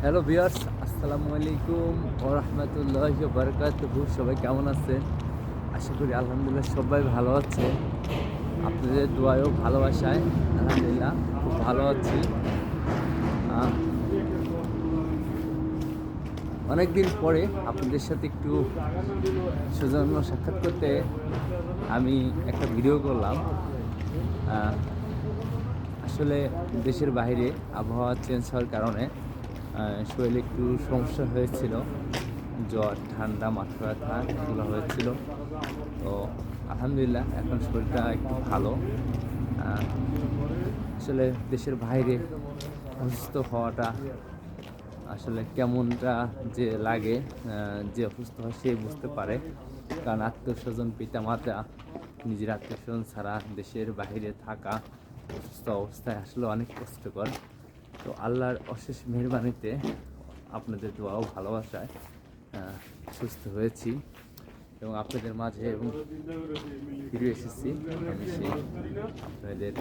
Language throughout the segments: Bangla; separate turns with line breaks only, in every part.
হ্যালো ভিউয়ার্স, আসসালামু আলাইকুম ওয়া রাহমাতুল্লাহি ওয়া বারাকাতুহু। সবাই কেমন আছেন? আশা করি আলহামদুলিল্লাহ সবাই ভালো আছে। আপনাদের দোয়ায় ও ভালোবাসায় আলহামদুলিল্লাহ খুব ভালো আছি। আহ, অনেকদিন পরে আপনাদের সাথে একটু সৌজন্য সাক্ষাৎ করতে আমি একটা ভিডিও করলাম। আহ, আসলে দেশের বাইরে আবহাওয়া চেঞ্জ হওয়ার কারণে শরীরে একটু সমস্যা হয়েছিল। জ্বর, ঠান্ডা, মাথা ব্যথা এগুলো হয়েছিল। তো আলহামদুলিল্লাহ এখন শরীরটা একটু ভালো। আহ, আসলে দেশের বাইরে অসুস্থ হওয়াটা আসলে কেমনটা যে লাগে, যে অসুস্থ হয় সে বুঝতে পারে। কারণ আত্মীয়স্বজন, পিতামাতা, নিজের আত্মীয়স্বজন ছাড়া দেশের বাইরে থাকা অসুস্থ অবস্থায় আসলে অনেক কষ্টকর। তো আল্লাহর অশেষ মেহেরবানিতে আপনাদের দোয়া ও ভালোবাসায় সুস্থ হয়েছি এবং আপনাদের মাঝে এবং ফিরে এসেছি। আমি সেই আপনাদের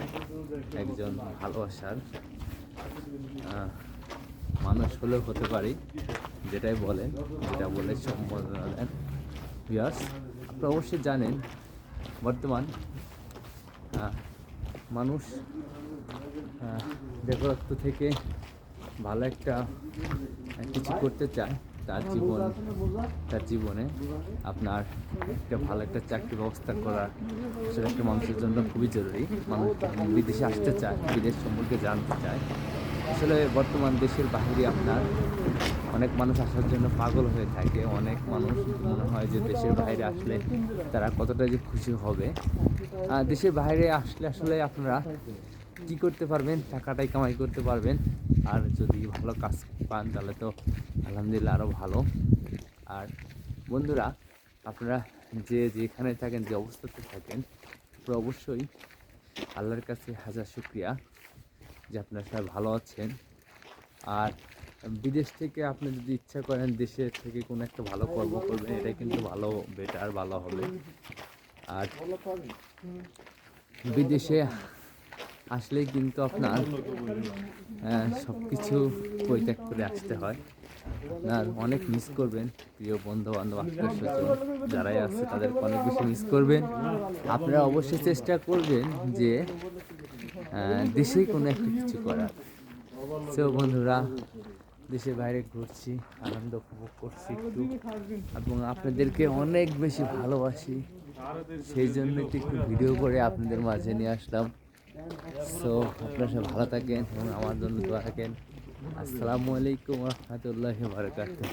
একজন ভালোবাসার মানুষ হলেও হতে পারি, যেটাই বলেন, যেটা বলে সম্বোধনা দেন। ভিউয়ার্স, আপনারা অবশ্যই জানেন বর্তমান মানুষ বেকারত্ব থেকে ভালো একটা কিছু করতে চায়। তার জীবনে আপনার একটা ভালো একটা চাকরি ব্যবস্থা করা আসলে একটা মানুষের জন্য খুবই জরুরি। মানুষ বিদেশে আসতে চায়, বিদেশ সম্পর্কে জানতে চায়। আসলে বর্তমান দেশের বাইরে আপনার অনেক মানুষ আসার জন্য পাগল হয়ে থাকে। অনেক মানুষ মনে হয় যে দেশের বাইরে আসলে তারা কতটা যে খুশি হবে। দেশের বাইরে আসলে আসলে আপনারা কী করতে পারবেন? টাকাটাই কামাই করতে পারবেন। আর যদি ভালো কাজ পান তাহলে তো আলহামদুলিল্লাহ আরও ভালো। আর বন্ধুরা, আপনারা যে যেখানে থাকেন, যে অবস্থাতে থাকেন, আপনারা অবশ্যই আল্লাহর কাছে হাজার শুকরিয়া যে আপনারা সবাই ভালো আছেন। আর বিদেশ থেকে আপনি যদি ইচ্ছা করেন দেশের থেকে কোনো একটা ভালো কর্ম করবেন, এটা কিন্তু ভালো, বেটার, ভালো হবে। আর বিদেশে আসলেই কিন্তু আপনার সব কিছু পরিত্যাগ করে আসতে হয়। আপনার অনেক মিস করবেন প্রিয় বন্ধু বান্ধব, আত্মীয় স্বজন যারাই আছে তাদেরকে অনেক বেশি মিস করবেন। আপনারা অবশ্যই চেষ্টা করবেন যে দেশেই কোনো একটা কিছু করার। সো বন্ধুরা, দেশের বাইরে ঘুরছি, আনন্দ উপভোগ করছি একটু, এবং আপনাদেরকে অনেক বেশি ভালোবাসি। সেই জন্য একটু ভিডিও করে আপনাদের মাঝে নিয়ে আসলাম। সো আপনারা সব ভালো থাকেন এবং আমার জন্য দোয়া থাকেন। আসসালামু আলাইকুম রহমতুল্লাহ বারকাতুহ।